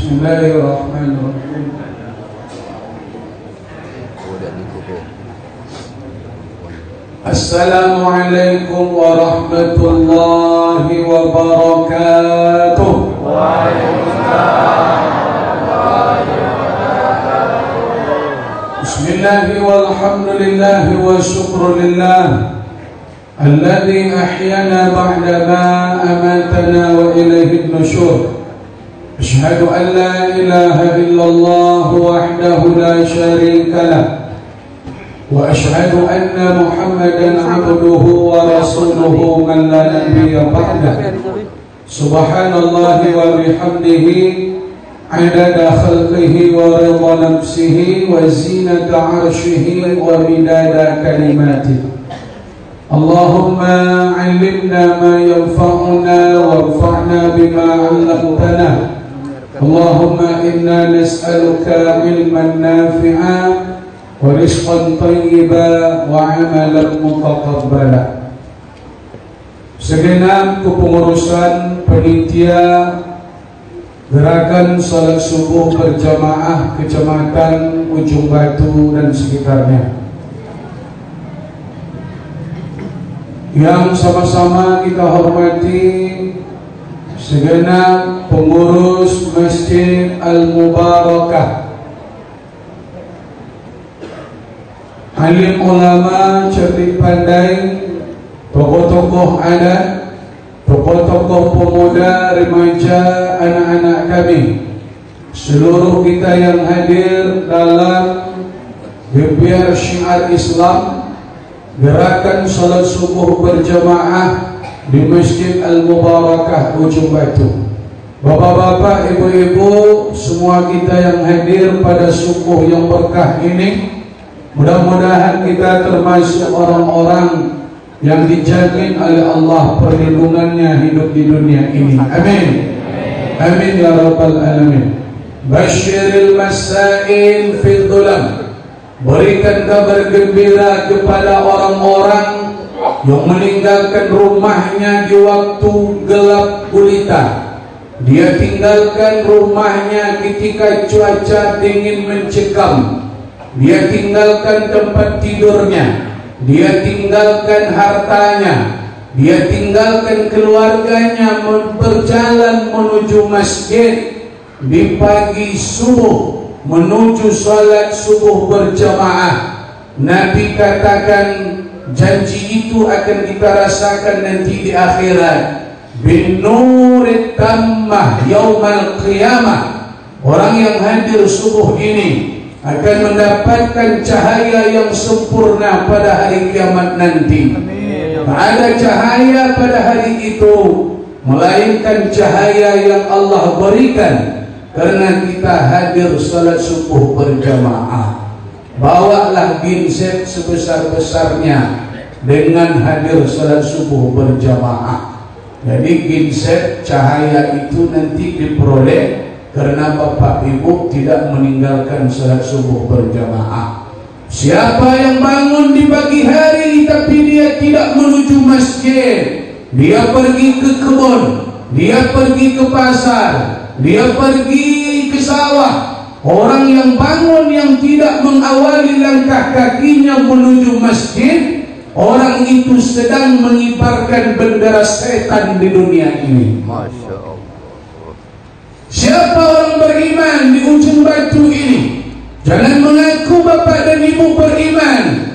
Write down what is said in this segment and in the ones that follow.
Bismillahirrahmanirrahim. Assalamualaikum warahmatullahi wabarakatuh. Bismillahi walhamdulillahi wa syukrulillah alladhi ahyana ba'dama amatana wa ilaihin nusyur. Ashhadu an la ilaha illallah wahdahu la syarika lah wa ashhadu anna Muhammadan abduhu wa rasuluhu man la nabiyya ba'dah. Subhanallahi wa bihamdihi adada khalqihi wa ridha nafsihi wa zinata arshihi wa midada kalimatihi. Allahumma 'allimna ma yanfa'una warfa'na bima 'allamtana. Allahumma inna nas'aluka ilman nafi'a wa rizqan thayyiba wa 'amalan mutaqabbala. Segenap kepengurusan panitia Gerakan Salat Subuh Berjamaah Kecamatan Ujung Batu dan sekitarnya, yang sama-sama kita hormati segenap pengurus Masjid Al-Mubarakah, alim ulama, cerdik pandai, tokoh-tokoh adat, tokoh-tokoh pemuda, remaja, anak-anak kami, seluruh kita yang hadir dalam gebiar syiar Islam Gerakan Salat Subuh Berjamaah di Masjid Al-Mubarakah Ujung Batu. Bapak-bapak, ibu-ibu, semua kita yang hadir pada subuh yang berkah ini, mudah-mudahan kita termasuk orang-orang yang dijamin oleh Allah perlindungannya hidup di dunia ini. Amin. Amin ya rabbal alamin. Basyiril masain fil dhulam. Berikan kabar gembira kepada orang-orang yang meninggalkan rumahnya di waktu gelap gulita. Dia tinggalkan rumahnya ketika cuaca dingin mencekam. Dia tinggalkan tempat tidurnya. Dia tinggalkan hartanya. Dia tinggalkan keluarganya, berjalan menuju masjid di pagi subuh, menuju salat subuh berjamaah. Nabi katakan janji itu akan kita rasakan nanti di akhirat. Bin nurit tammah yaumal qiyamah. Orang yang hadir subuh ini akan mendapatkan cahaya yang sempurna pada hari kiamat nanti. Tak ada cahaya pada hari itu melainkan cahaya yang Allah berikan karena kita hadir salat subuh berjamaah. Bawalah ginset sebesar-besarnya dengan hadir salat subuh berjamaah. Jadi ginset cahaya itu nanti diperoleh karena Bapak Ibu tidak meninggalkan salat subuh berjamaah. Siapa yang bangun di pagi hari tapi dia tidak menuju masjid, dia pergi ke kebun, dia pergi ke pasar, dia pergi ke sawah. Orang yang bangun yang tidak mengawali langkah kakinya menuju masjid, orang itu sedang mengibarkan bendera setan di dunia ini. Masya Allah. Siapa orang beriman di Ujung Batu ini? Jangan mengaku bapak dan ibu beriman.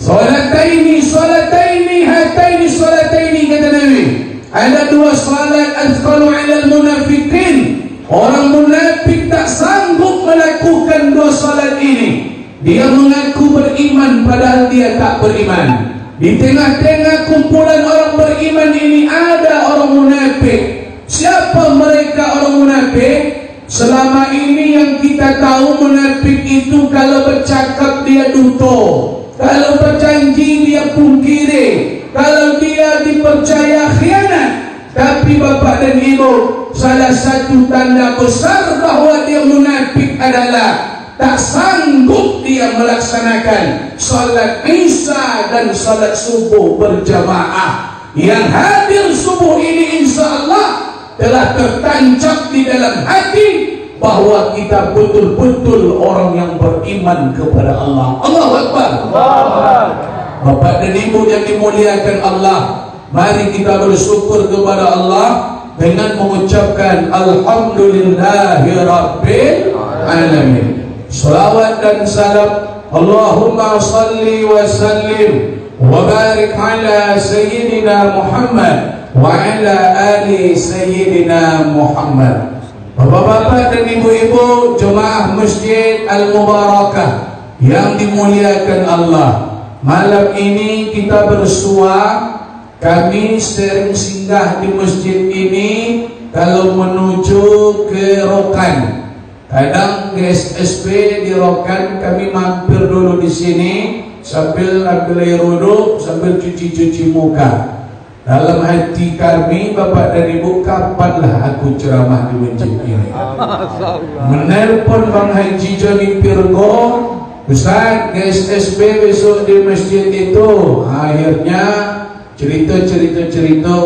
Salataini, salataini, hataini, salataini, kata Nabi. Ada dua salat azqalu alal munafiqin. Orang munafik tak sanggup melakukan dua salat ini. Dia mengaku beriman padahal dia tak beriman. Di tengah-tengah kumpulan orang beriman ini ada orang munafik. Siapa mereka orang munafik? Selama ini yang kita tahu munafik itu kalau bercakap dia duto, kalau berjanji dia pungkiri, kalau dia dipercaya khianat. Tapi bapak dan ibu, salah satu tanda besar bahwa dia munafik adalah tak sanggup dia melaksanakan salat Isya dan salat subuh berjamaah. Yang hadir subuh ini insya Allah telah tertancap di dalam hati bahwa kita betul-betul orang yang beriman kepada Allah. Allahu Akbar. Bapak dan Ibu yang dimuliakan Allah, mari kita bersyukur kepada Allah dengan mengucapkan Alhamdulillahi Rabbil Alamin. Salawat dan salam Allahumma salli wa sallim wa barik ala Sayyidina Muhammad wa ala ali Sayyidina Muhammad. Bapak-bapak dan ibu-ibu jemaah Masjid Al-Mubarakah yang dimuliakan Allah, malam ini kita bersua. Kami sering singgah di masjid ini kalau menuju ke Rokan. Kadang ke SSB di Rokan kami mampir dulu di sini sambil ambil air wudhu, sambil cuci-cuci muka. Dalam hati kami, Bapak dan Ibu, kapanlah aku ceramah di masjid ini? Menelpon Bang Haji Joni Pirgo, Ustaz, ke SSB besok di masjid itu. Akhirnya cerita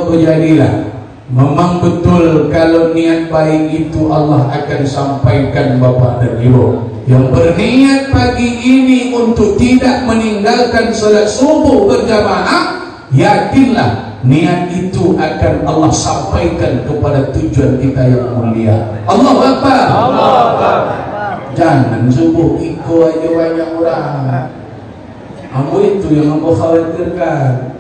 berjadilah. Memang betul kalau niat baik itu Allah akan sampaikan, Bapak dan Ibu. Yang berniat pagi ini untuk tidak meninggalkan salat subuh berjamaah, yakinlah niat itu akan Allah sampaikan kepada tujuan kita yang mulia. Allahu Akbar. Jangan subuh ikut aja banyak orang. Kamu itu yang aku khawatirkan.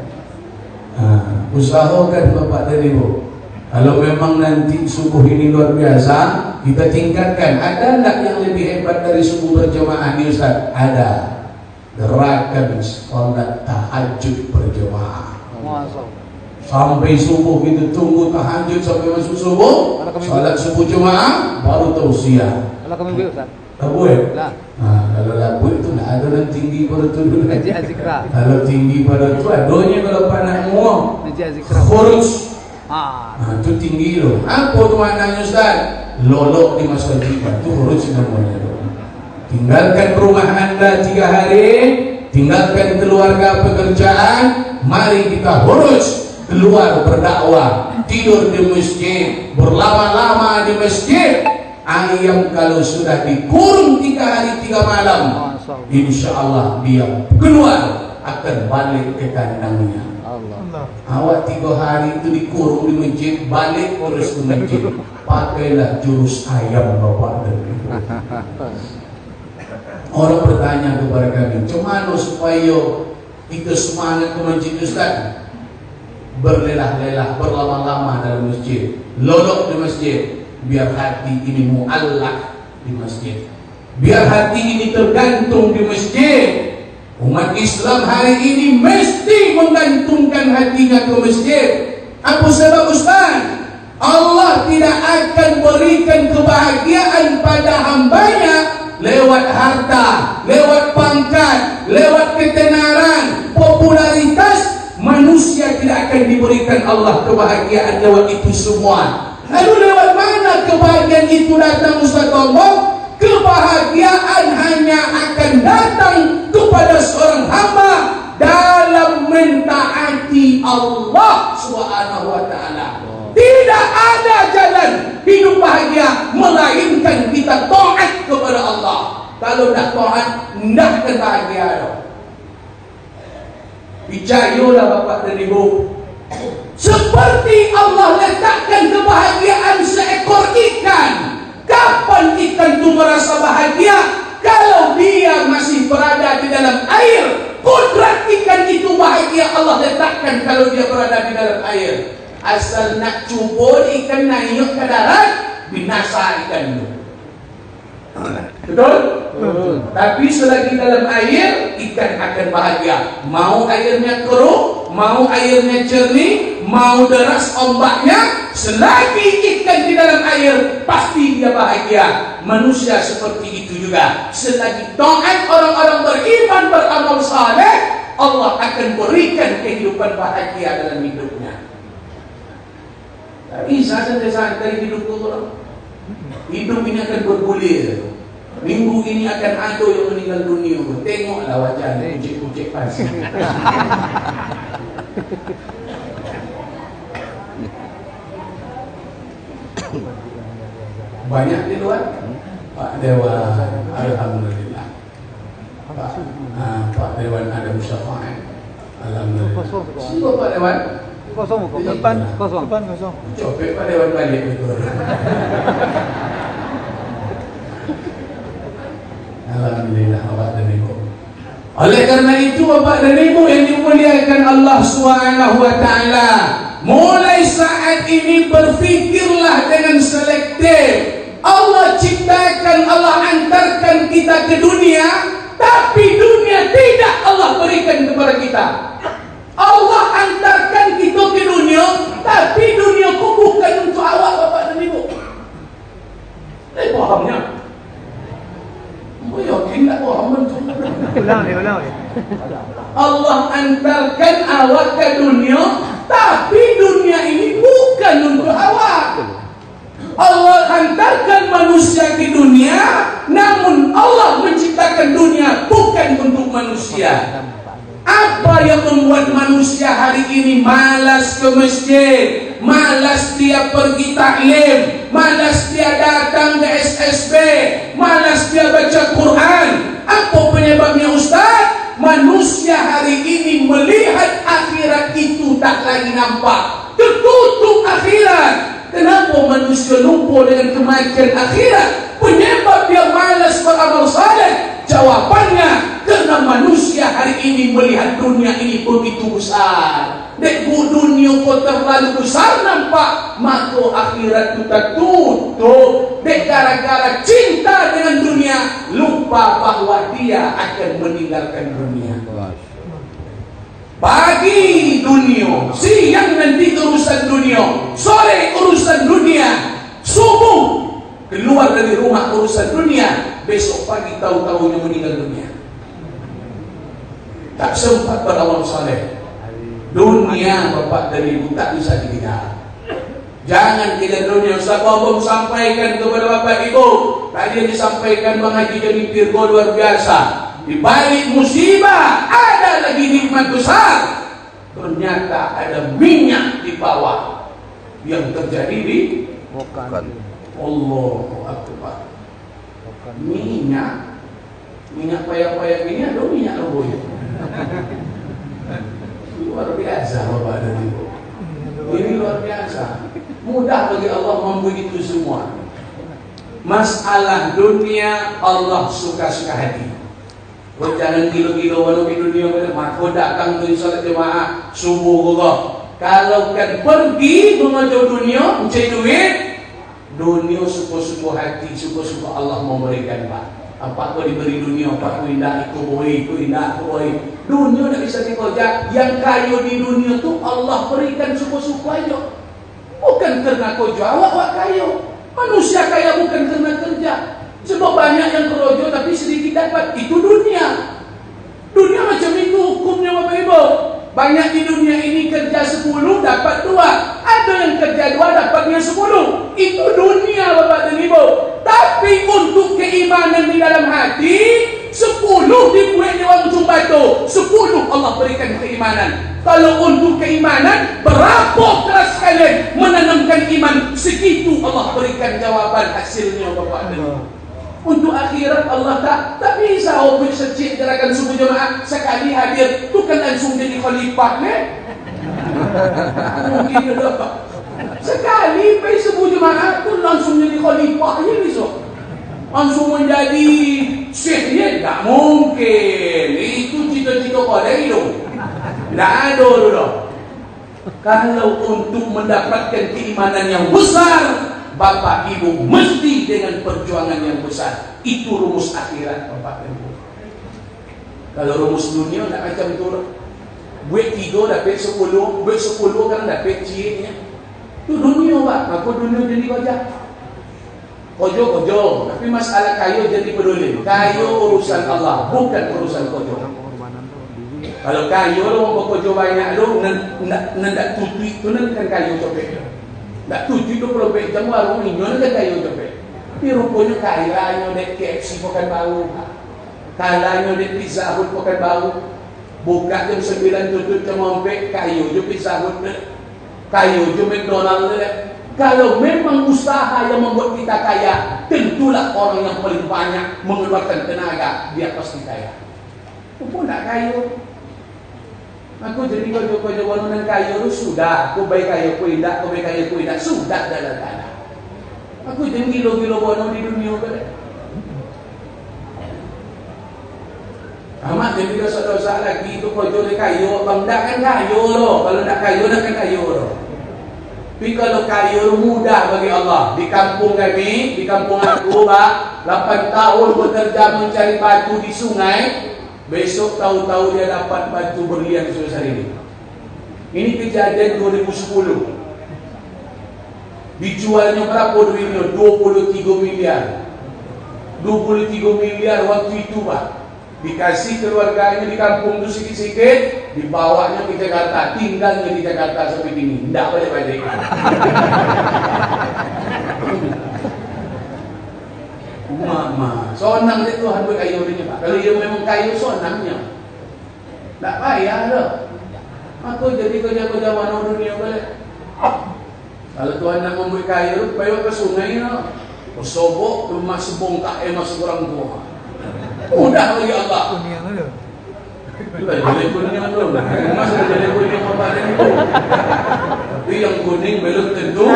Usahakan Bapak dan Ibu, kalau memang nanti subuh ini luar biasa, kita tingkatkan. Ada enggak yang lebih hebat dari subuh berjamaah ini, Ustaz? Ada. Gerakan salat tahajud berjamaah. Sampai subuh kita tunggu tahajud sampai masuk subuh, salat subuh jemaah, baru tausiah. Kalau kami boleh, Ustaz. Tak boleh? Lah. Kalau lagu itu tak ada yang tinggi pada tu dulu. Najib Azikra. Kalau tinggi pada tu, adanya kalau panak semua. Najib Azikra. Khuruj. Itu tinggi loh. Apa tu maknanya, Ustaz? Lolok di masa jibat. Itu khuruj namanya. Tinggalkan rumah anda 3 hari, tinggalkan keluarga pekerjaan, mari kita khuruj keluar berdakwah, tidur di masjid, berlama-lama di masjid. Ayam kalau sudah dikurung 3 hari 3 malam, insya Allah dia keluar akan balik ke kandangnya. Awak 3 hari itu dikurung di masjid, balik terus ke masjid. Pakailah jurus ayam, Bapak dan Ibu. Orang bertanya kepada kami, cuman supaya kita semangat ke masjid, Ustaz? Berlelah-lelah, berlama-lama dalam masjid, lolok di masjid, biar hati ini mu'allak di masjid, biar hati ini tergantung di masjid. Umat Islam hari ini mesti menggantungkan hatinya ke masjid. Apa sebab, Ustaz? Allah tidak akan berikan kebahagiaan pada hambanya lewat harta, lewat pangkat, lewat ketenaran, popularitas. Manusia tidak akan diberikan Allah kebahagiaan lewat itu semua. Lalu lewat mana kebahagiaan itu datang, Ustaz Tombong? Kebahagiaan hanya akan datang kepada seorang hamba dalam mentaati Allah Subhanahu wa ta'ala. Tidak ada jalan hidup bahagia melainkan kita taat kepada Allah. Kalau tak taat, tidak akan bahagia. Percayalah Bapak dan Ibu, seperti Allah letakkan kebahagiaan seekor ikan. Kapan ikan itu merasa bahagia? Kalau dia masih berada di dalam air. Kodrat ikan itu bahagia Allah letakkan kalau dia berada di dalam air. Asal nak cuba ikan naik ke darat, binasa ikan itu. Betul? Tapi selagi dalam air, ikan akan bahagia. Mau airnya keruh, mau airnya jernih, mau deras ombaknya, selagi ikan di dalam air, pasti dia bahagia. Manusia seperti itu juga. Selagi taat orang-orang beriman, beramal saleh, Allah akan berikan kehidupan bahagia dalam hidupnya. Tak bisa santai-santai hidup orang. Hidup ini akan bergulir. Minggu ini akan ada yang meninggal dunia. Tengoklah wajahnya, kucik-kucik pasir. Banyak di luar. Pak Dewan, alhamdulillah. Pak Dewan ada musyafaat, alhamdulillah. Siapa Pak Dewan? Kosong, depan kosong. Copet Pak Dewan balik betul. Alhamdulillah Bapak dan Ibu. Oleh karena itu Bapak dan Ibu yang dimuliakan Allah Subhanahu wa taala, mulai saat ini berfikirlah dengan selektif. Allah ciptakan, Allah antarkan kita ke dunia, tapi dunia tidak Allah berikan kepada kita. Allah antarkan kita ke dunia, tapi dunia ku bukan untuk awak Bapak dan Ibu. Pahamnya? Mau yakin tak paham tu? Ulang. Allah antarkan awak ke dunia, tapi dunia ini bukan untuk awak. Allah hantarkan manusia ke dunia, namun Allah menciptakan dunia bukan untuk manusia. Apa yang membuat manusia hari ini malas ke masjid, malas dia pergi taklim, malas dia datang ke SSB, malas dia baca Quran? Apa penyebabnya Ustaz? Manusia hari ini melihat akhirat itu tak lagi nampak, tertutup akhirat. Kenapa manusia lupa dengan kematian akhirat? Penyebab dia malas beramal saleh. Jawapannya, karena manusia hari ini melihat dunia ini begitu besar. Dek dunia kau terlalu besar nampak, maka akhirat itu tertutup. Dek gara-gara cinta dengan dunia, lupa bahwa dia akan meninggalkan dunia. Pagi dunia, siang nanti urusan dunia, sore urusan dunia, subuh keluar dari rumah urusan dunia, besok pagi tahu-tahunya meninggal dunia. Tak sempat beramal saleh. Dunia Bapak dan Ibu tak bisa ditinggal. Jangan kita dunia. Ustaz Bob sampaikan kepada Bapak Ibu, tadi yang disampaikan Bang Haji Joni Pirgo luar biasa. Di balik musibah ada lagi nikmat besar. Ternyata ada minyak di bawah. Yang terjadi di Allahu Akbar. Minyak payah-payah ini ada minyak rebus. Luar biasa Bapak dan Ibu. Ini luar biasa. Mudah bagi Allah memberi itu semua. Masalah dunia Allah suka-suka hati. Kau jangan gilo-gilo walau di dunia maka datang ke salat jemaah subuh kau. Kalau kan pergi mengajar dunia mencari duit, dunia suka-suka hati, suka-suka Allah memberikan Pak. Apa kau diberi dunia, apa kau indah ikut boleh, kau indah ikut boleh. Dunia tak bisa dikoja. Yang kaya di dunia tu Allah berikan suka-suka aja. Bukan kerana kau jawab awak kaya. Manusia kaya bukan kerana kerja. Sebab banyak yang kerojo tapi sedikit dapat. Itu dunia. Dunia macam itu hukumnya Bapak Ibu. Banyak di dunia ini kerja 10 dapat 2. Ada yang kerja 2 dapatnya 10. Itu dunia Bapak dan Ibu. Tapi untuk keimanan di dalam hati, 10 dibuat orang Jumbatu, 10 Allah berikan keimanan. Kalau untuk keimanan, berapa keras kalian menanamkan iman, segitu Allah berikan jawaban hasilnya Bapak dan Ibu. Untuk akhirat Allah tak bisa orang secik gerakan subuh jemaah sekali hadir tu kan langsung jadi khalifah mungkin ada sekali pergi subuh jemaah tu langsung jadi khalifah besok langsung menjadi syekh tak mungkin. Itu cita-cita kau dari itu tak ada dulu. Kalau untuk mendapatkan keimanan yang besar, Bapak Ibu mesti dengan perjuangan yang besar. Itu rumus akhirat Bapak Ibu. Kalau rumus dunia tak macam itu. Buat 3 dapat 10, buat 10 kan dapat cieknya. Itu dunia Pak. Maka dunia jadi wajah. Kojo. Tapi masalah kayu jadi peduli. Kayu urusan Allah, bukan urusan kojo. Kalau kayu lo mau kojo banyak lo, nak tutui tu kan kayu copet. Tak tujuh tu kalau baik jamu warung ini kan kayu copet. Tapi rupanya kayanya dek KFC pakai bau, kalanya dek Pizza Hut pakai bau. Buka jam 9 tutup jam 4 kayu je Pizza Hut, kayu je McDonald dek. Kalau memang usaha yang membuat kita kaya, tentulah orang yang paling banyak mengeluarkan tenaga dia pasti kaya. Aku pun tak kaya. Aku jadi kau wanita kaya tu sudah. Aku baik kaya aku tidak, aku baik kaya aku tidak. Sudah dalam tanah. Aku jadi gilo-gilo wanita di dunia ke. Amat jadi dosa-dosa lagi itu kau jadi kaya. Bang tak kan kaya loh. Kalau tak kaya, tak kan kaya loh. Tapi kalau kaya mudah bagi Allah. Di kampung kami, di kampung aku, 8 tahun bekerja mencari batu di sungai. Besok tahu-tahu dia dapat batu berlian sebesar ini. Ini kejadian 2010. Dijualnya berapa duitnya? 23 miliar. 23 miliar waktu itu, Pak. Dikasih keluarganya di kampung itu sikit-sikit, dibawanya ke Jakarta, tinggalnya di Jakarta sampai ini. Tidak balik-balik. Mama, sonang dia Tuhan berkayu dia, Pak. Kalau dia memang kayu sonangnya, tak payah dah. Aku jadi kerja-kerja mana dunia boleh. Kalau Tuhan nak membuat kayu, payah ke sungai lah. Bersobok, emas sebongkak, emas kurang tua. Mudah bagi Allah. Kuning ada. Jadi kuning belum. Emas sudah jadi kuning apa tadi itu. Tapi yang kuning belum tentu.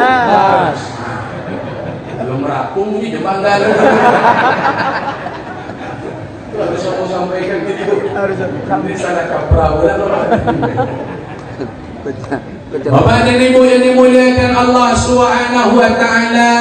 Belum merapung ni jembang dah. Itu harus aku sampaikan gitu. Harus Ini salah kaprah pula. Bapak dan Ibu yang dimuliakan Allah Subhanahu wa taala,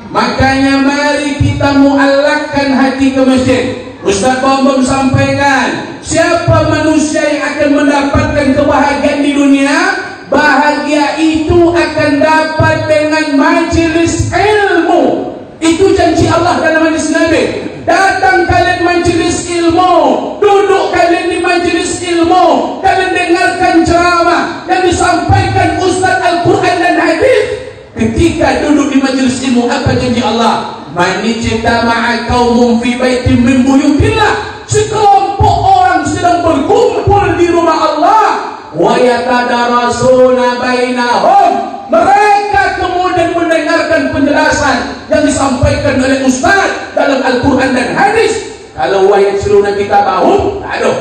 makanya mari kita muallakkan hati ke masjid. Ustaz Bambam sampaikan, siapa manusia yang akan mendapatkan kebahagiaan di dunia? Bahagia itu akan dapat dengan majelis ilmu. Itu janji Allah dalam hadis Nabi. Datang kalian majelis ilmu, duduk kalian di majelis ilmu, kalian dengarkan ceramah yang disampaikan Ustaz Al-Quran dan hadis. Ketika duduk di majelis ilmu, apa janji Allah? Man ijtama'a qaumun fi baitin min buyutillah. Sekelompok orang sedang berkumpul di rumah Allah, wa yatadarasuna bainahum. Mereka kemudian mendengarkan penjelasan yang disampaikan oleh Ustaz dalam Al-Quran dan hadis. Kalau wayat seluruh kita tahu, tak ada.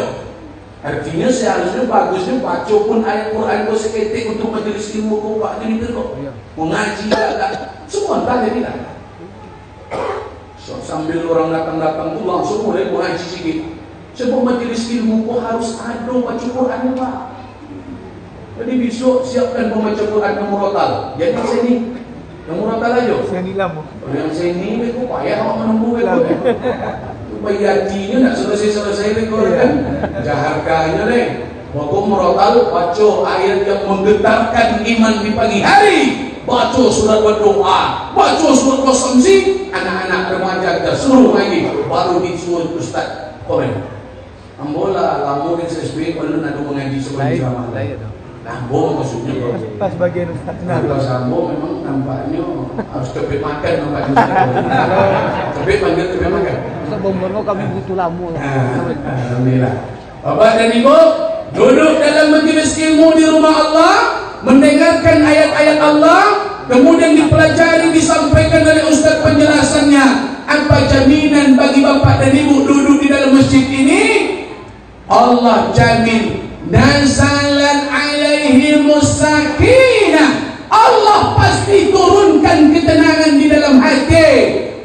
Artinya seharusnya bagusnya baca pun ayat Quran kau seketik untuk majelis ilmu kau buat ini tu kau. Mengaji tak. Semua tak jadi tak. So, sambil orang datang-datang tu langsung mulai mengaji sikit. Sebab majelis ilmu kau harus ada baca Quran Pak. Jadi besok siapkan pembaca Quran yang murattal. Jadi sini yang murattal aja. Saya nilam. Yang sini aku payah awak menunggu aku. Bayatinya nak selesai-selesai aku kan. Jaharkanya leh. Waktu murattal baca ayat yang menggetarkan iman di pagi hari. Baca surat berdoa, baca surat Qasamsi, anak-anak remaja kita suruh lagi, baru disuruh Ustaz komen. Ambola lamu di SSB perlu nak mengaji sebelum ceramah. Lambo maksudnya pas bagian Ustaz kenal. Kalau Sambo memang nampaknya harus tepit makan nampaknya. Tepit panggil tepit makan. Ustaz Bomborno kami butuh lamu. Alhamdulillah. Bapak dan Ibu, duduk dalam majelis ilmu di rumah Allah, mendengarkan ayat-ayat Allah, kemudian dipelajari, disampaikan oleh Ustaz penjelasannya. Apa jaminan bagi Bapak dan Ibu duduk di dalam masjid ini? Allah jamin nazalan alaihimus sakinah. Allah pasti turunkan ketenangan di dalam hati.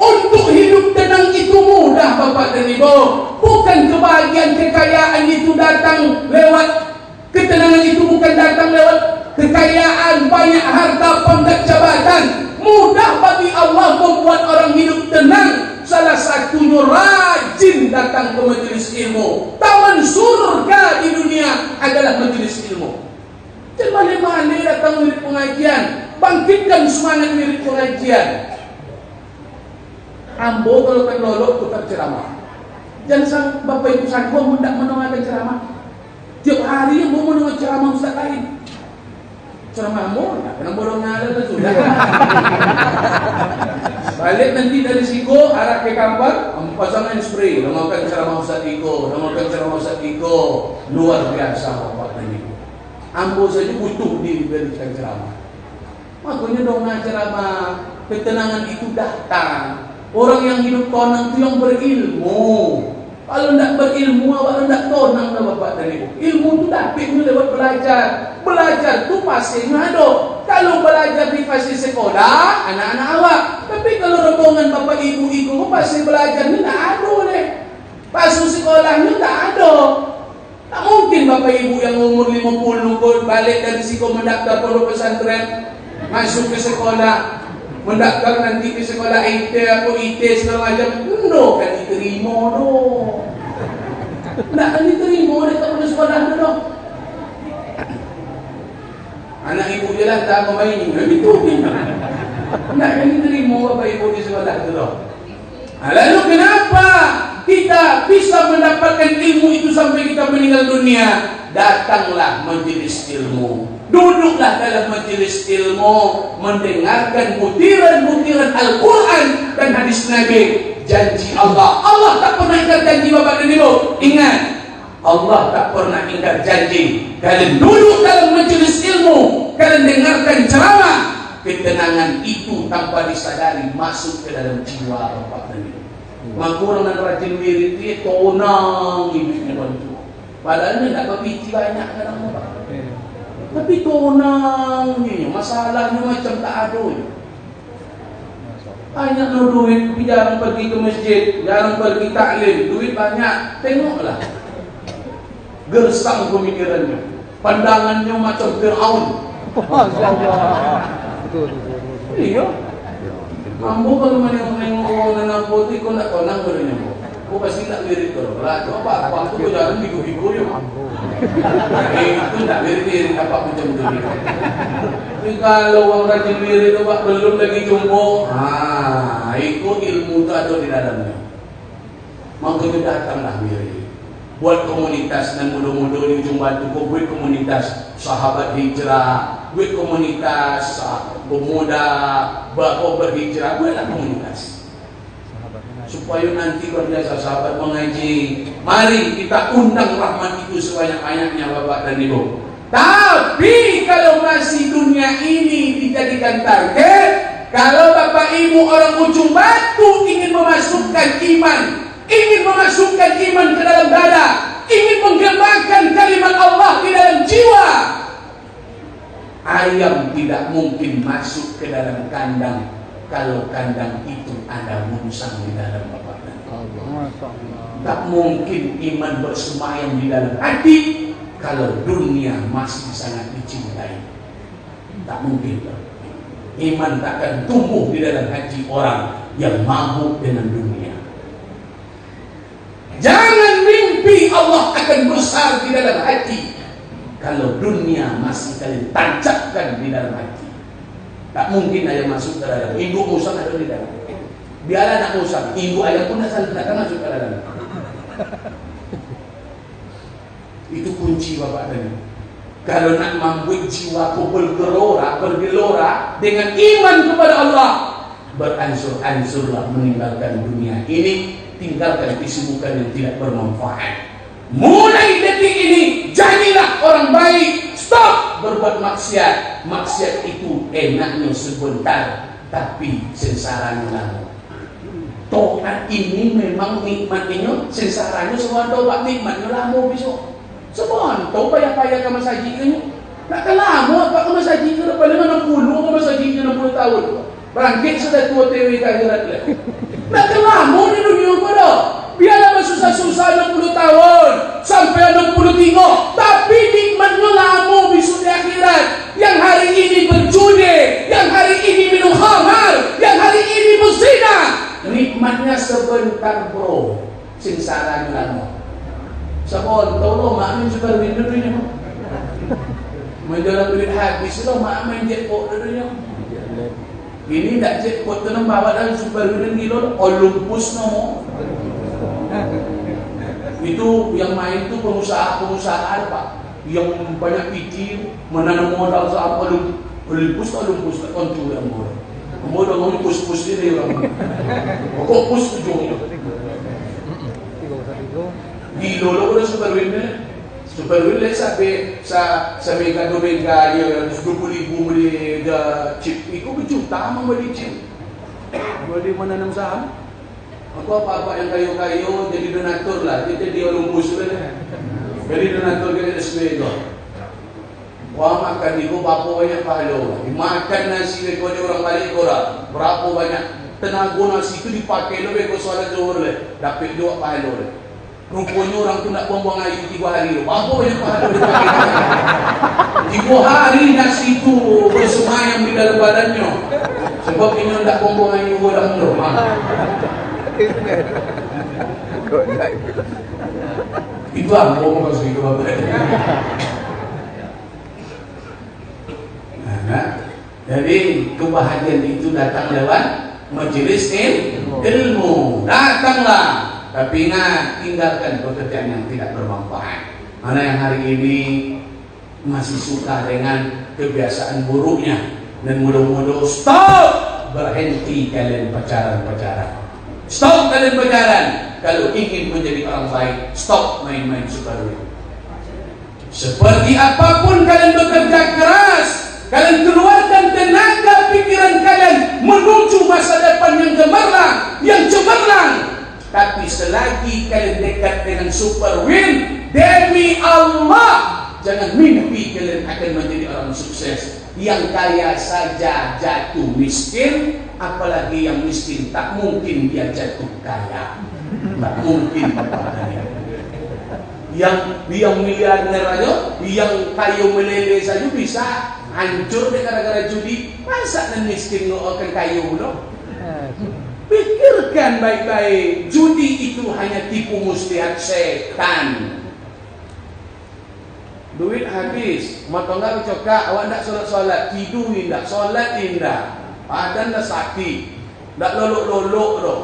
Untuk hidup tenang itu mudah Bapak dan Ibu. Bukan kebahagiaan kekayaan itu datang lewat, ketenangan itu bukan datang lewat kekayaan, banyak harta, pangkat, jabatan. Mudah bagi Allah membuat orang hidup tenang. Salah satunya rajin datang ke majelis ilmu. Taman surga di dunia adalah majelis ilmu. Jangan mana-mana datang mirip pengajian. Bangkitkan semangat mirip pengajian. Ambo kalau kan lolok tukar ceramah. Jangan sang bapak ibu sanggup hendak mendengarkan ceramah. Tiap hari yang mau mendengar ceramah ustaz lain. Ceramah ambo, kena borong ada tu sudah. Balik nanti dari Siko arah ke Kampar, pasangan spray, dengarkan ceramah Ustaz Iko, dengarkan ceramah Ustaz Iko, luar biasa bapak dan ibu. Ambo saja butuh diberikan ceramah. Makanya dong ceramah, ketenangan itu datang. Orang yang hidup tenang itu yang berilmu. Kalau tidak berilmu, awak tidak tenang dah bapak tadi. Ilmu itu dapatnya lewat belajar. Belajar itu pasti ngado. Kalau belajar di fase sekolah, anak-anak awak. Tapi kalau rombongan bapak ibu itu pasti belajar, ini tidak ada deh. Pas sekolahnya tidak ada. Tak mungkin bapak ibu yang umur 50 pun balik dari situ mendaftar pondok pesantren, masuk ke sekolah, mendaftar nanti ke sekolah IT atau IT segala macam. No, kan diterima doh. Tidak kan diterima dia tak boleh sekolah doh. Anak ibu je lah tak main. Begitu dia. Tidak kan diterima bapak ibu di sekolah doh. Lalu kenapa kita bisa mendapatkan ilmu itu sampai kita meninggal dunia? Datanglah majelis ilmu, duduklah dalam majelis ilmu, mendengarkan butiran-butiran Al-Quran dan hadis Nabi. Janji Allah, Allah tak pernah ingkar janji bapak dan ibu. Ingat, Allah tak pernah ingkar janji. Kalian duduk dalam majelis ilmu, kalian dengarkan ceramah, ketenangan itu tanpa disadari masuk ke dalam jiwa bapak dan ibu. Maka orang yang rajin wirid dia tonang hidupnya bantu. Padahal dia tak berpikir banyak kadang bapak. Tapi tonang ni, masalahnya macam tak ada. Banyak no duit, jarang pergi ke masjid, jarang pergi taklim, duit banyak. Tengoklah, gersang pemikirannya, pandangannya macam Fir'aun. Iya. Ambo kalau menengok orang nampo tu kau nak tonang berani ambo. Kau pasti tak wirid kau. Lah tu apa? Aku tu jalan bigu-bigu je. Itu tak wirid apa macam tu. Tapi kalau orang rajin wirid tu belum lagi jumpa, ikut ilmu tu ada di dalamnya. Maka datanglah wirid. Buat komunitas dan muda-muda di ujung batu, kau buat komunitas sahabat hijrah, buat komunitas pemuda baru berhijrah, buatlah komunitas supaya nanti berbiasa sahabat mengaji. Mari kita undang rahmat itu sebanyak-banyaknya bapak dan ibu. Tapi kalau masih dunia ini dijadikan target, kalau bapak ibu orang ujung batu ingin memasukkan iman, ingin memasukkan iman ke dalam dada, ingin menggemakan kalimat Allah di dalam jiwa, ayam tidak mungkin masuk ke dalam kandang kalau kandang itu ada musang di dalam bapak dan Allah. Tak mungkin iman bersemayam di dalam hati kalau dunia masih sangat dicintai. Tak mungkin. Iman tak akan tumbuh di dalam hati orang yang mabuk dengan dunia. Jangan mimpi Allah akan besar di dalam hati kalau dunia masih kalian tancapkan di dalam hati. Tak mungkin ayam masuk ke dalam. Induk musang ada di dalam. Biarlah anak musang, ibu ayam pun tak akan masuk ke dalam. Itu kunci bapak tadi. Kalau nak membuat jiwaku bergelora dengan iman kepada Allah, beransur-ansurlah meninggalkan dunia ini, tinggalkan kesibukan yang tidak bermanfaat. Mulai detik ini jadilah orang baik. Stop berbuat maksiat. Maksiat itu enaknya sebentar, tapi sengsaranya lama. Taat ini memang nikmatnya, sengsaranya sebentar, pak nikmatnya lama besok. Sebentar payah-payah ke masjidnya. Takkan lama apa ke masjidnya, paling 60 ke masjidnya 60 tahun. Bangkit sudah tua tewi ke akhirat lah. Takkan lama di dunia pada. Biarlah susah-susah 60 tahun sampai 63, tapi nikmatnya lama besok di akhirat. Yang hari ini berjudi, yang hari ini minum khamar, yang hari ini berzina, nikmatnya sebentar bro, sengsaranya lama. Sabon, tolong mak min super win dulunya. Menjalan duit habis lah mak main jackpot dulunya. Ini tak jackpot tu nak bawa dalam super win gilo, Olympus no. Itu yang main tu pengusaha pak, yang banyak pikir menanam modal apa Olympus tak kontur yang modal. Modal ngomong pus ini orang. Kok pus ujungnya. Gilo lo udah super win Superwin sampai sa mega domenga ya 20,000 beli chip itu berjuta mau beli chip. Boleh menanam saham. Aku apa-apa yang kayu-kayu jadi donatur lah, jadi orang musuh lah. Jadi donatur ke SB itu. Wah makan itu berapa banyak pahala. Makan nasi itu orang balik orang berapa banyak tenaga nasi itu dipakai lebih ke soalan zuhur le, dapat 2 pahala le. Rupanya orang tu nak buang-buang air 3 hari le. Berapa banyak pahala dipakai? 3 hari nasi itu bersemayam di dalam badannya. Sebab ini nak buang-buang air orang rumah. Itu apa maksud itu apa? Jadi kebahagiaan itu datang lewat majelis ilmu. Datanglah, tapi ingat tinggalkan pekerjaan yang tidak bermanfaat. Mana yang hari ini masih suka dengan kebiasaan buruknya dan mudah-mudahan stop, berhenti kalian pacaran. Stop kalian pacaran. Kalau ingin menjadi orang baik, stop main-main superwin. Seperti apapun kalian bekerja keras, kalian keluarkan tenaga pikiran kalian menuju masa depan yang cemerlang. Tapi selagi kalian dekat dengan superwin, demi Allah, jangan mimpi kalian akan menjadi orang sukses. Yang kaya saja jatuh miskin, apalagi yang miskin tak mungkin dia jatuh kaya. Tak mungkin yang miliarder aja, yang kaya meleleh saja bisa hancur gara-gara judi. Masa nan miskin akan kaya pula? Pikirkan baik-baik. Judi itu hanya tipu muslihat setan. Duit habis, matangga cokak, awak nak solat, tidur indah, solat indah, badan dah sakit, tak lolok-lolok doh.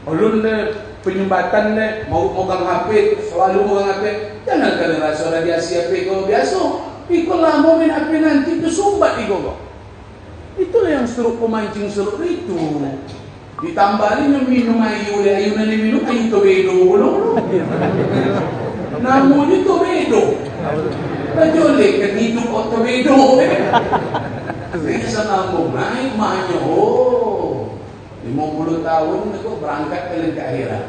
Ulun deh penyumbatan deh, mau megang HP, selalu megang HP. Jangan kalian rasa radiasi HP kau biasa. Ikut lama main HP nanti tu sumbat ikut kau. Itulah yang seruk pemancing seruk itu. Ditambahin yang minum ayu nanti minum ayu tobedo belum. Namanya tobedo. Tajolek kan hidup tobedo. Bisa nambung naik mahnya. 50 tahun aku berangkat kalian ke akhirat.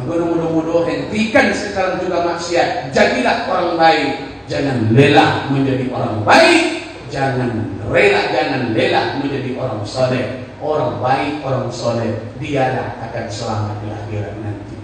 Mudah-mudahan hentikan sekarang juga maksiat. Jadilah orang baik. Jangan lelah menjadi orang baik. Jangan lelah menjadi orang soleh. Orang baik, orang soleh, dialah akan selamat di akhirat nanti.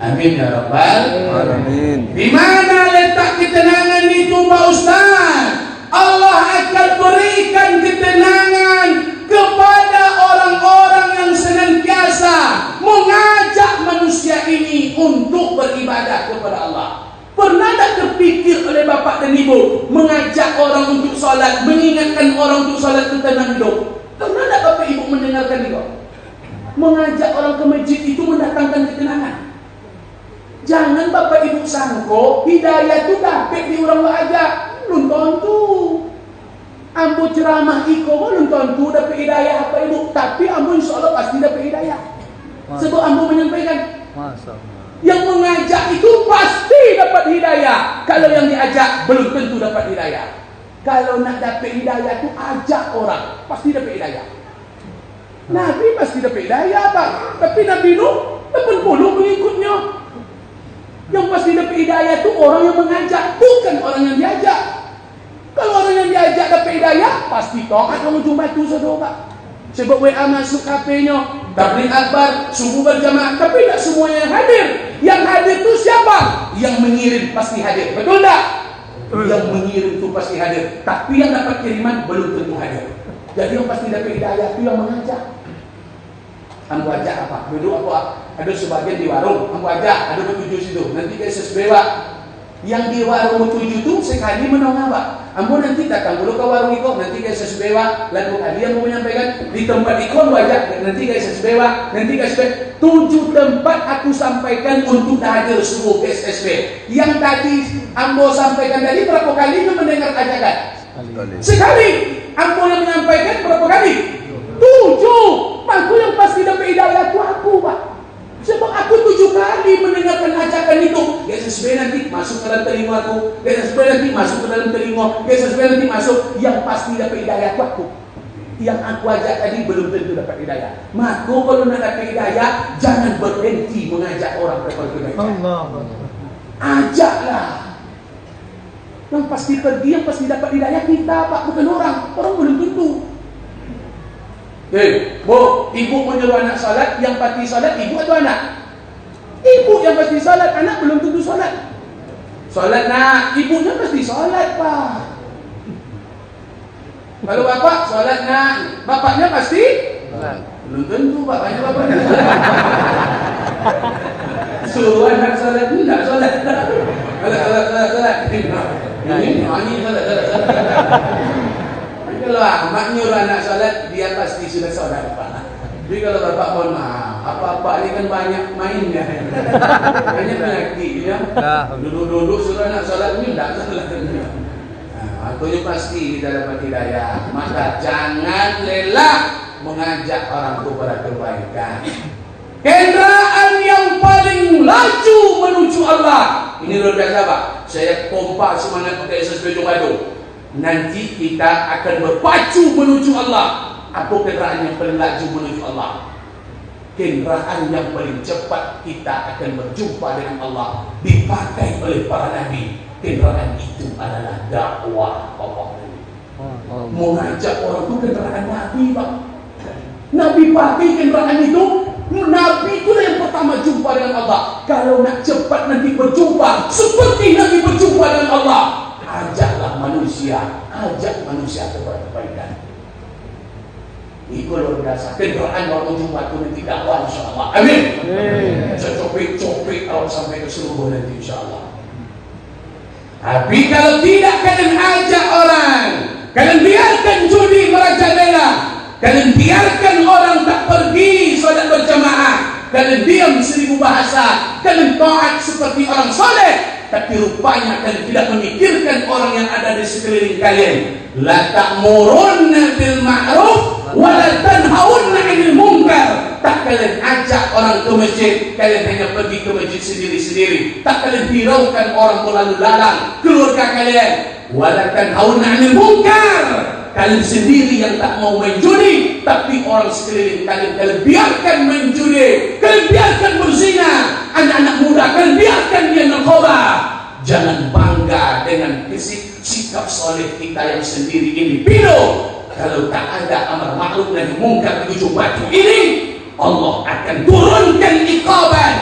Amin ya Rabbal Alamin. Di mana letak ketenangan itu Pak Ustaz? Allah akan berikan ketenangan kepada orang-orang yang senantiasa mengajak manusia ini untuk beribadah kepada Allah. Pernah tak terpikir oleh bapak dan ibu mengajak orang untuk salat, mengingatkan orang untuk salat itu tenang hidup? Pernah tak bapak ibu mendengarkan itu? Mengajak orang ke masjid itu mendatangkan ketenangan. Jangan bapak ibu sangko hidayah itu dapat di orang wajah. Belum tentu. Ambo ceramah iko belum tentu dapat hidayah apa ibu, tapi ambo insya Allah pasti dapat hidayah. Sebab ambo menyampaikan. Yang mengajak itu pasti dapat hidayah. Kalau yang diajak belum tentu dapat hidayah. Kalau nak dapat hidayah itu ajak orang, pasti dapat hidayah. Nabi pasti dapat hidayah Pak. Tapi Nabi Nuh 80 pengikutnya. Yang pasti dapat hidayah itu orang yang mengajak, bukan orang yang diajak. Kalau orang yang diajak dapat hidayah, pasti taat kamu jumpa itu saudara Pak. Sebab WA masuk HP-nya, tabligh akbar, subuh berjamaah, tapi tidak semuanya yang hadir. Yang hadir itu siapa? Yang mengirim pasti hadir. Betul tak? Yang mengirim itu pasti hadir. Tapi yang dapat kiriman belum tentu hadir. Jadi yang pasti dapat hidayah itu yang mengajak. Ambo ajak apa? Duduk apa? Ada sebagian di warung, ambo ajak, ada bertujuh situ. Nanti kayak sesebewa. Yang di warung bertujuh itu sekali menong apa? Ambo nanti datang dulu ke warung iko, nanti kayak sesebewa. Lalu kali yang mau menyampaikan di tempat iko wajak, nanti kayak sesebewa, nanti kayak sesebewa. 7 tempat aku sampaikan untuk hadir subuh SSB. Yang tadi ambo sampaikan tadi berapa kali mendengar ajakan? Sekali. Ambo yang menyampaikan berapa kali? 7. Aku yang pasti dapat hidayah itu aku Pak. Sebab aku 7 kali mendengarkan ajakan itu. Gak sesuai nanti masuk ke dalam telingaku. Gak sesuai nanti masuk ke dalam telinga. Gak sesuai nanti masuk. Yang pasti dapat hidayah itu aku. Yang aku ajak tadi belum tentu dapat hidayah. Maka kalau nak dapat hidayah, jangan berhenti mengajak orang kepada kebaikan. Allah. Ajaklah. Yang pasti pergi, yang pasti dapat hidayah kita, Pak, bukan orang. Orang belum tentu. Bu, ibu menyuruh anak salat, yang pasti salat ibu atau anak? Ibu yang pasti salat, anak belum tentu salat. Salat nak, ibunya pasti salat, Pak. Kalau bapak salat nak, bapaknya pasti belum tentu, bapaknya bapaknya. Suruh anak salat, enggak salat. Salat. Ini salat. Kalau mak nyuruh anak salat, dia pasti sudah salat, Pak. Tapi kalau bapak mohon maaf, apa-apa ini kan banyak mainnya. Banyak penyakit ya. Duduk-duduk suruh anak salat ini enggak salat. Aku pasti kita dapat hidayah. Maka jangan lelah mengajak orang kepada kebaikan. Kendaraan yang paling laju menuju Allah. Ini luar biasa, Pak. Saya pompa semangat pakai SSB Jumado. Nanti kita akan berpacu menuju Allah. Apa kendaraan yang paling laju menuju Allah? Kendaraan yang paling cepat kita akan berjumpa dengan Allah, dipakai oleh para nabi. Kendaraan itu adalah dakwah Allah. Mengajak orang itu kendaraan nabi, Pak. Nabi pakai kendaraan itu. Nabi itulah yang pertama jumpa dengan Allah. Kalau nak cepat nanti berjumpa seperti Nabi berjumpa dengan Allah, ajaklah manusia, ajak manusia kepada kebaikan. Itu luar biasa. Kendaraan waktu jumpa itu nanti dakwah insyaAllah. Amin. Copik-copik kalau sampai ke seluruh nanti insyaAllah. Tapi kalau tidak, kalian ajak orang, kalian biarkan judi merajalela, kalian biarkan orang tak pergi salat berjamaah, kalian diam 1000 bahasa, kalian taat seperti orang soleh, tapi rupanya kalian tidak memikirkan orang yang ada di sekeliling kalian. La ta'murunna bil ma'ruf wa la tanhaunna 'anil munkar. Tak kalian ajak orang ke masjid, kalian hanya pergi ke masjid sendiri-sendiri. Tak kalian hiraukan orang berlalu lalang, keluarga kalian. Wa la tanhaunna 'anil munkar. Kalian sendiri yang tak mau main judi, tapi orang sekeliling kalian biarkan main judi, kalian biarkan berzina. Anak-anak muda kalian biarkan dia narkoba. Jangan bangga dengan sikap soleh kita yang sendiri ini. Pilo, kalau tak ada amar ma'ruf nahi munkar di ujung batu ini, Allah akan turunkan iqaban,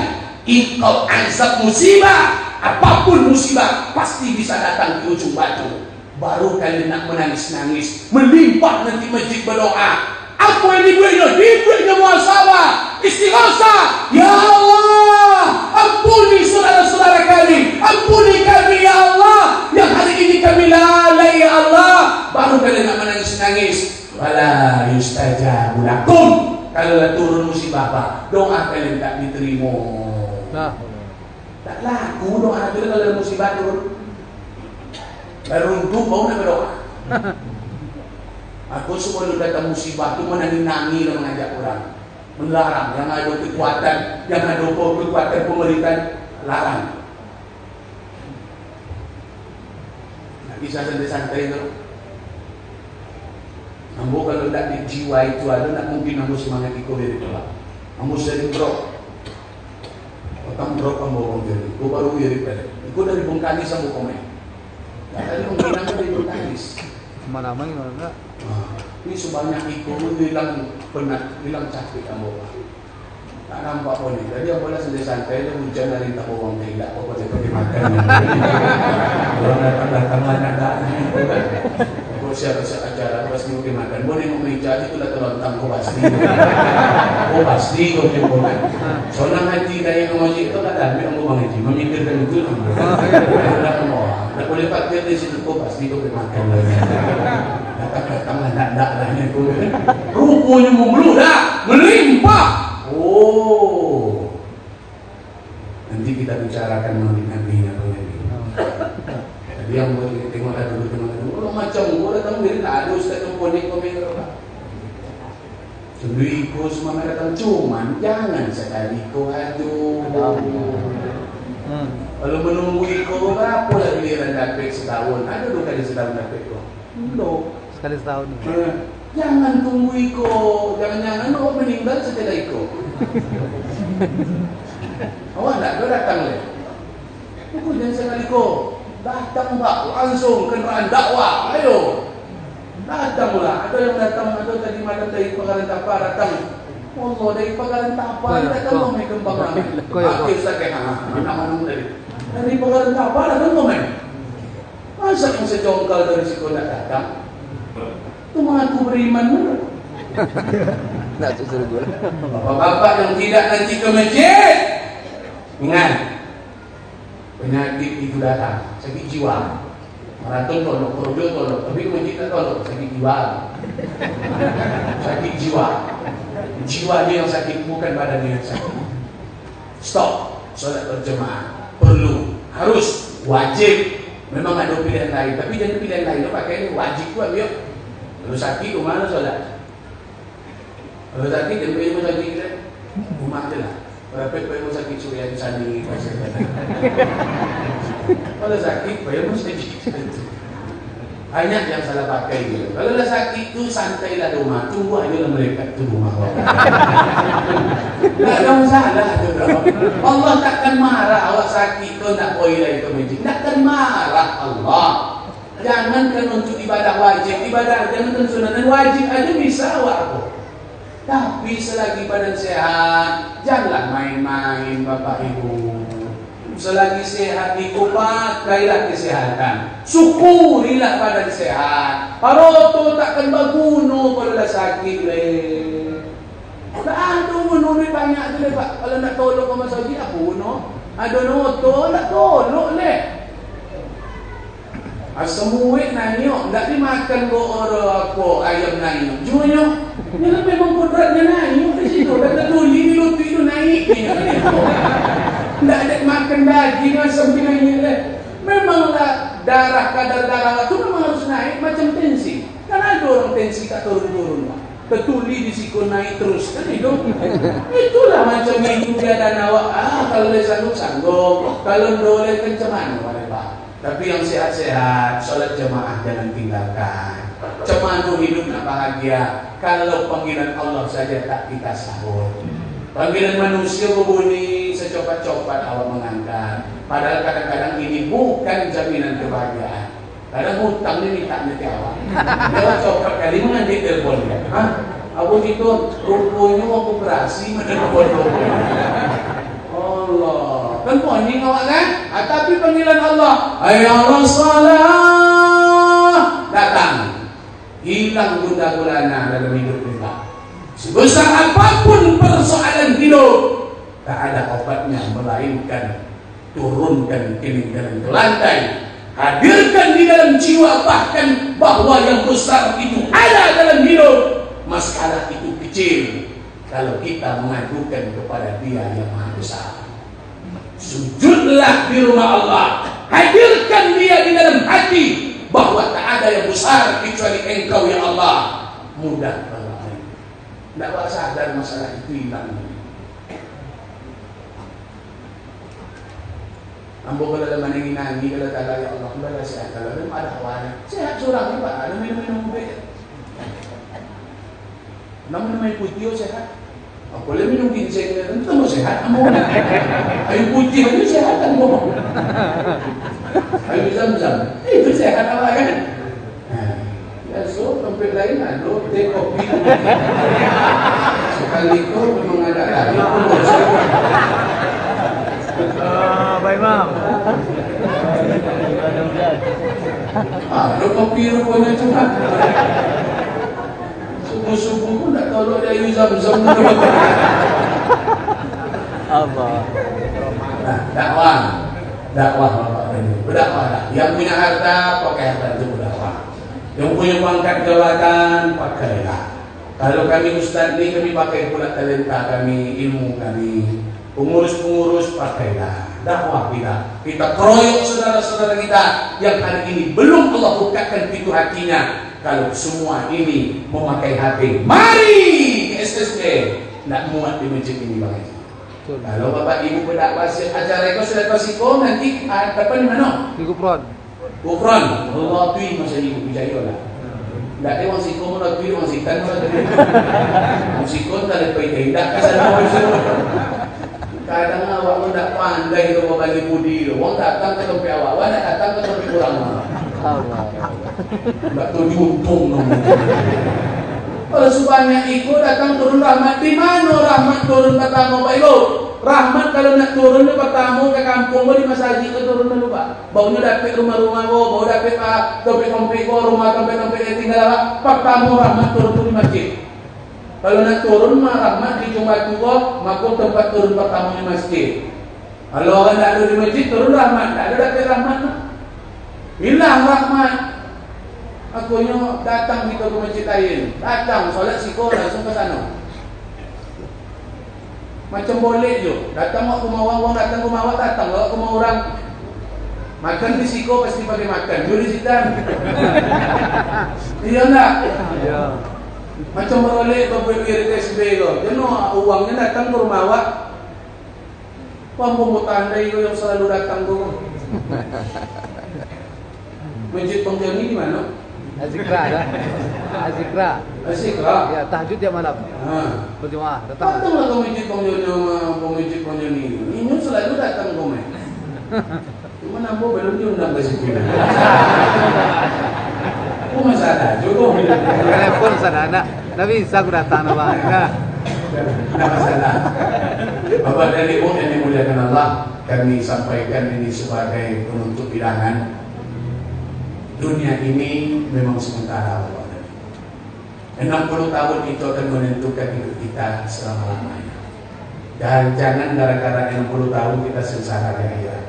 iqab, azab, musibah. Apapun musibah pasti bisa datang di ujung batu. Baru kalian nak menangis-nangis, melimpah nanti masjid berdoa. Apa yang dibuatnya? Dibuatnya muhasabah, istighatsah. Ya Allah, ampuni saudara-saudara kami, ampuni kami ya Allah, yang hari ini kami lalai ya Allah. Baru kalian nak menangis-nangis. Wala yustajabu lakum. Kalau turun musibah, Pak, doa kalian tak diterima. Tak laku doa kalian kalau musibah turun. Runtuh mau nak berdoa. Aku sebelum datang musibah itu menangi-nangi dan mengajak orang, melarang yang ada kekuatan, yang ada kekuatan pemerintah, larang. Tak bisa santai-santai tu. Ambo kalau tak di jiwa itu ada, tak mungkin ambo semangat ikut dari bawah. Ambo sering drop. Otang drop ambo jadi. Aku baru dari pada. Aku dari Bungkani sampai komen. Tadi mungkin ambo dari Bungkanis. Mana-mana enggak? Ini sebanyak itu hilang penat, hilang capek ambo. Tak nampak pun ni. Jadi ambo lah santai-santai tu hujan hari tak bawang tidak apa saya pergi makan. Orang datang ada. Aku siap-siap acara pasti pergi makan. Boleh meja itu dah terlontang kau pasti. Kau pasti kau jemput. Soalnya haji dari ngaji itu tak ada ambo bang haji memikirkan itu ambo. Ada ambo. Tak boleh pakai di situ kau pasti kau pergi makan lagi. Datang ada lahnya kau. Rupanya membludak, melimpah. Oh, nanti kita bicarakan nabi-nabinya apa lagi. Tadi yang buat kita tengok dulu. Orang macam gua datang dari ada ustaz yang ponik komen apa. Iko semua datang, cuman jangan sekali Iko aduh. Kalau menunggu Iko berapa lagi giliran dapat setahun? Ada 2 kali setahun dapat Iko? Belum. Sekali setahun. Jangan tunggu Iko, jangan-jangan kau meninggal setelah Iko. Awak tak kau datang le. Aku jangan sekali Iko. Datang Pak, langsung kendaraan dakwah, ayo. Datanglah, ada yang datang, ada tadi malam dari Pagaran Tapa datang. Allah dari Pagaran Tapa, datang kau main kembang ramai. Akhir sakit, mana dari Pagaran Tapa datang kau main. Masa yang secongkal dari situ tak datang? Itu mengaku beriman mana? Nak suruh gue. Bapak-bapak yang tidak nanti ke masjid, ingat, penyakit itu datang, sakit jiwa. Maraton tolong, projo tolong, tapi masjid tak tolong, sakit jiwa. Sakit jiwa. Jiwanya yang sakit, bukan badannya yang sakit. Stop, sholat berjemaah, perlu, harus, wajib. Memang ada pilihan lain, tapi jangan pilihan lain, pakai ini wajib juga, biar. Kalau sakit, mana sholat? Kalau sakit, jangan pergi rumah sakit kita, rumah je lah. Berapa rumah sakit Surya di sana ni? Kalau sakit, rumah sakit. Banyak yang salah pakai gitu. Kalau dah sakit tu santailah rumah, tunggu aja lah mereka tu rumah. Tak ada masalah tu. Allah takkan marah awak sakit tu nak toilet ke masjid. Takkan marah Allah. Jangankan untuk ibadah wajib, ibadah jangan sunnah dan wajib aja bisa awak apa. Tapi selagi badan sehat, janganlah main-main Bapak Ibu. Selagi sehat pakailah kesehatan. Syukurilah badan sehat. Paroto takkan baguno kalau dah sakit le. Tak ada bunuh banyak tu le Pak. Kalau nak tolong ke masjid apa bunuh? Ada noto nak tolong le. Asemuik nanyok, tak dimakan go orang aku ayam nanyok. Junyok, ni lah memang kodratnya nanyok di situ. Dan tertuli di lutut itu naik. Tak ada makan daging asam pilihnya. Memanglah darah, kadar darah itu memang harus naik macam tensi. Kan ada orang tensi tak turun-turun. Tertuli di siku naik terus kan itu. Itulah macam itu dia dan awak. Kalau dia sanggup, kalau boleh kencang mana Pak. Tapi yang sehat-sehat, sholat jemaah jangan tinggalkan. Cemanu hidup nak bahagia. Kalau panggilan Allah saja tak kita sahur. Panggilan manusia berbunyi secopat-copat awak mengangkat. Padahal kadang-kadang ini bukan jaminan kebahagiaan. Kadang hutang ni minta nanti awak. Jangan copat kali mengambil telepon dia. Aku itu rupanya mau operasi menelepon. Allah. Kan poning awak kan? Tapi panggilan Allah, ayo salah datang. Hilang guna-gulana dalam hidup kita. Sebesar apapun persoalan hidup, tak ada obatnya melainkan turunkan kening-kening ke lantai. Hadirkan di dalam jiwa bahkan bahwa yang besar itu ada dalam hidup. Masalah itu kecil kalau kita mengadukan kepada Dia yang Maha Besar. Sujudlah di rumah Allah. Hadirkan Dia di dalam hati bahwa tak ada yang besar kecuali Engkau ya Allah. Mudah banget. Tidak sadar masalah itu hilang. Ambo kalau ada maningin nangi kalau tak ada ya Allah, kalau sehat kalau ada awan. Sehat surang ni Pak. Ada minum-minum baik. Namun main putih sehat. Apa boleh minum ginseng ni? Tentu mau sehat. Air putih itu sehat kan mau. Air zam-zam itu sehat apa kan? Ya so tempat lain ada teh kopi. Sekali itu memang ada lagi. Baik Mam. Ada kopi rupanya cuma. Subuh-subuh pun tak tahu ada air zam-zam. Allah. Dakwah Bapak ini. Berdakwah. Yang punya harta pakai harta itu berdakwah. Yang punya pangkat jabatan pakailah. Kalau kami ustaz ni kami pakai pula talenta kami, ilmu kami. Pengurus-pengurus pakailah. Dakwah kita keroyok saudara-saudara kita yang hari ini belum Allah bukakan pintu hatinya. Kalau semua ini memakai hati, mari SSB nak muat di masjid ini Bang Haji. Kalau bapak ibu pendak pasir acara itu sudah pasiko nanti apa di mana? Di Gupron. Gufron, Allah tui masa ibu bijaya lah. Tak ada orang siko mana tui orang sikan mana tadi. Orang siko tak ada pergi tidak kasar orang siko. Kadang awak pun tak pandai itu bagi budi tu. Orang datang ke tempat awak nak datang ke tempat orang. Tak tahu diuntung nama. Kalau sebanyak itu datang turun rahmat di mana rahmat turun pertama Pak Ibu? Rahmat kalau nak turun ni pertama ke kampung ko di masjid ke turun dulu Pak. Baunya dapat rumah-rumah ko, bau dapat tempat-tempat ko, rumah tempat-tempat yang tinggal Pak. Pertama rahmat turun tu di masjid. Kalau nak turun mah rahmat di Jumat tua, maka tempat turun pertama di masjid. Kalau orang tak ada di masjid turun rahmat, tak ada dapat rahmat. Hilang rahmat. Akunya datang kita ke masjid lain. Datang solat siko langsung ke sana. Macam boleh je. Datang ke rumah orang, datang ke rumah awak, datang ke rumah orang. Makan di siko pasti pakai makan. Juli sitan. Iya tak? Iya. Macam boleh berbuat SB ke. Jadi uangnya datang ke rumah awak. Pembuat tandai yang selalu datang ke rumah. Masjid Pengjani di mana? Azikra dah. Azikra. Azikra? Ya, tahajud tiap malam. Berjemaah. Datang. Datanglah ke masjid Pengjani. Ini selalu datang ke mana? Cuma nampak belum diundang ke situ. Kok masalah juga? Telepon sana nak. Tapi bisa aku datang nama. Tidak masalah. Bapak dan Ibu yang dimuliakan Allah, kami sampaikan ini sebagai penutup bilangan. Dunia ini memang sementara Bapak dan Ibu. 60 tahun itu akan menentukan hidup kita selama-lamanya. Dan jangan gara-gara 60 tahun kita sengsara di akhirat.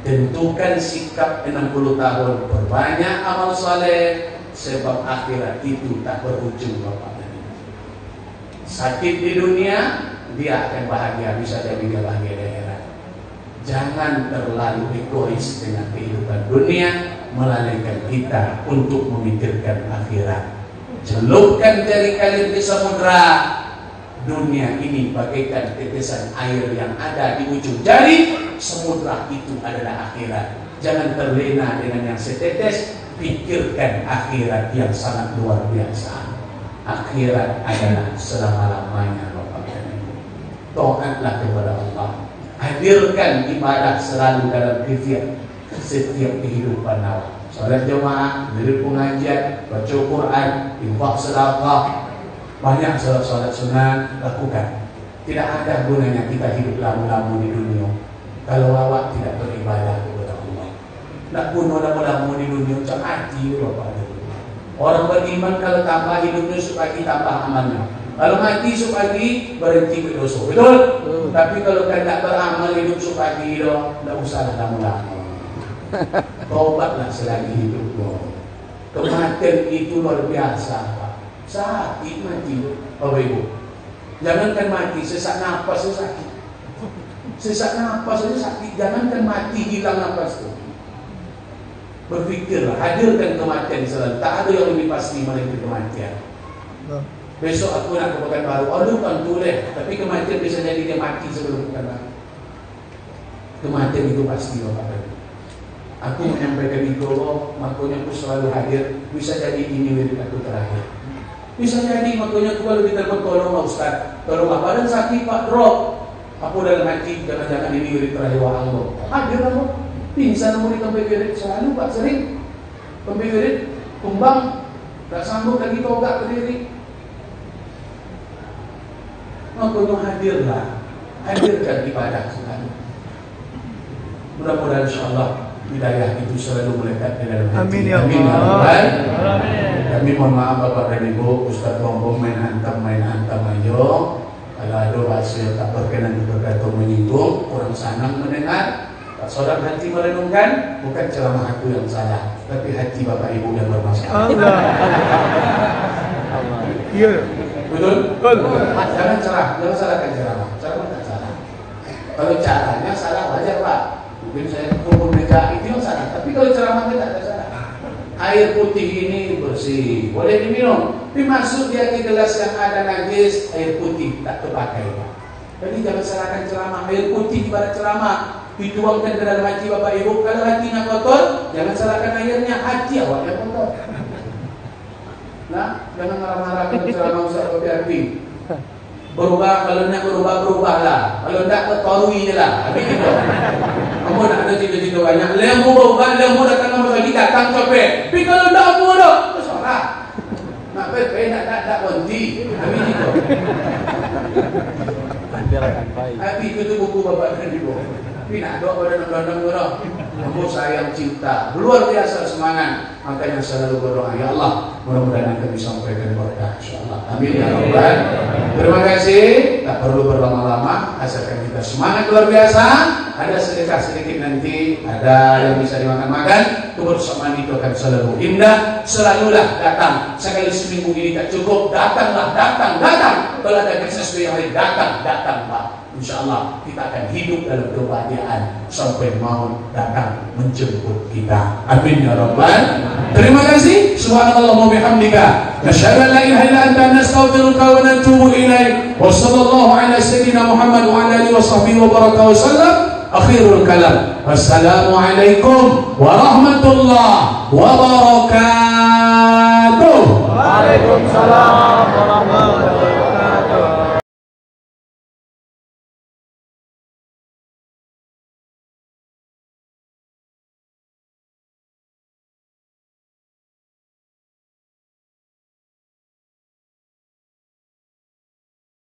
Tentukan sikap 60 tahun, berbanyak amal saleh, sebab akhirat itu tak berujung Bapak dan Ibu. Sakit di dunia, dia akan bahagia, bisa jadi dia bahagia di akhirat. Jangan terlalu egois dengan kehidupan dunia, melalaikan kita untuk memikirkan akhirat. Celupkan jari kalian di samudra. Dunia ini bagaikan tetesan air yang ada di ujung jari. Samudra itu adalah akhirat. Jangan terlena dengan yang setetes. Pikirkan akhirat yang sangat luar biasa. Akhirat adalah selama-lamanya Bapak dan Ibu. Taatlah kepada Allah. Hadirkan ibadah selalu dalam setiap kehidupan awak. Salat jemaah, diri pengajian, baca Quran, infak sedekah, banyak salat sunat lakukan. Tidak ada gunanya kita hidup lama-lama di dunia kalau awak tidak beribadah kepada Allah. Nak guna lama-lama di dunia macam hati Bapak. Orang beriman kalau tambah hidupnya supaya tambah amalnya. Kalau mati supagi berhenti berdosa, betul? Tapi kalau tidak beramal hidup supagi itu, tidak usahlah lama-lama. Taubatlah selagi hidup. Kematian itu luar biasa, Pak. Sakit mati, Bapak Ibu. Jangankan mati, sesak nafas itu sakit. Sesak nafas itu sakit. Jangankan mati, hilang nafas itu. Berfikirlah, hadirkan kematian selalu. Tak ada yang lebih pasti melainkan kematian. Besok aku nak ke Pekanbaru. Aduh kan boleh. Tapi kematian bisa jadi dia mati sebelum Pekanbaru. Kematian itu pasti Bapak. Aku menyampaikan itu, makanya aku selalu hadir. Bisa jadi ini wirid aku terakhir. Bisa jadi makanya aku kalau ditelepon, tolong Pak Ustaz, tolong Pak badan sakit Pak, drop. Aku dalam hati jangan-jangan ini wirid terakhir wa Allah. Hadir kamu. Pingsan kamu di tempat wirid selalu Pak, sering. Tempat wirid tumbang, tak sanggup lagi tobat berdiri. Makanya hadirlah, hadirkan ibadah selalu. Mudah-mudahan insyaAllah hidayah itu selalu melekat di dalam hati. Amin ya Amin. Allah. Kami mohon maaf Bapak dan Ibu, Ustaz Rombong main hantam aja. Kalau ada hasil tak berkenan berkata menyinggung, orang sanang mendengar, tak saudara hati merenungkan, bukan ceramah aku yang salah, tapi hati Bapak Ibu yang bermasalah. Allah. Iya. Betul? Jangan jangan salahkan ceramah. Ceramah tak salah. Kalau caranya salah wajar Pak. Mungkin saya kumpul meja itu yang salah. Tapi kalau ceramah tidak ada salah. Air putih ini bersih, boleh diminum. Tapi masuk dia ke gelas yang ada najis, air putih tak terpakai. Jadi jangan salahkan ceramah. Air putih ibarat ceramah, dituangkan ke dalam hati Bapak Ibu. Kalau hatinya kotor, jangan salahkan airnya, hati awak yang kotor. Nah, jangan marah-marah kalau ceramah Ustaz Kopi. Berubah, kalau nak berubah-berubahlah. Kalau tak, ketorui je lah. Habis itu. Kamu nak ada cita-cita banyak. Lembu berubah, lembu datang nama lagi, datang Kopi. Tapi kalau tak apa dah, bersorak. Nak pepe, nak berhenti. Habis itu. Habis itu buku Bapak dan Ibu. Tapi nak doa pada nak berdoa. Kamu sayang cinta. Luar biasa semangat. Makanya selalu berdoa, ya Allah, mudah-mudahan kita bisa memberikan berkah, insyaAllah. Amin ya Rabbal. Terima kasih. Tak perlu berlama-lama, asalkan kita semangat luar biasa. Ada sedikit nanti, ada yang bisa dimakan-makan. Kebersamaan itu akan selalu indah. Selalulah datang. Sekali seminggu ini tak cukup, datanglah, datang. Kalau ada sesuatu yang lain, datang Pak. InsyaAllah kita akan hidup dalam kebahagiaan sampai maut datang menjemput kita. Amin ya Rabbal. Terima kasih. Subhanallah wa bihamdika. Nasyhadu an la ilaha illa anta nastaghfiruka wa natubu ilaik. Wa sallallahu ala sayyidina Muhammad wa ala alihi wa sahbihi wa baraka wa sallam. Akhirul kalam. Wassalamu alaikum warahmatullahi wabarakatuh.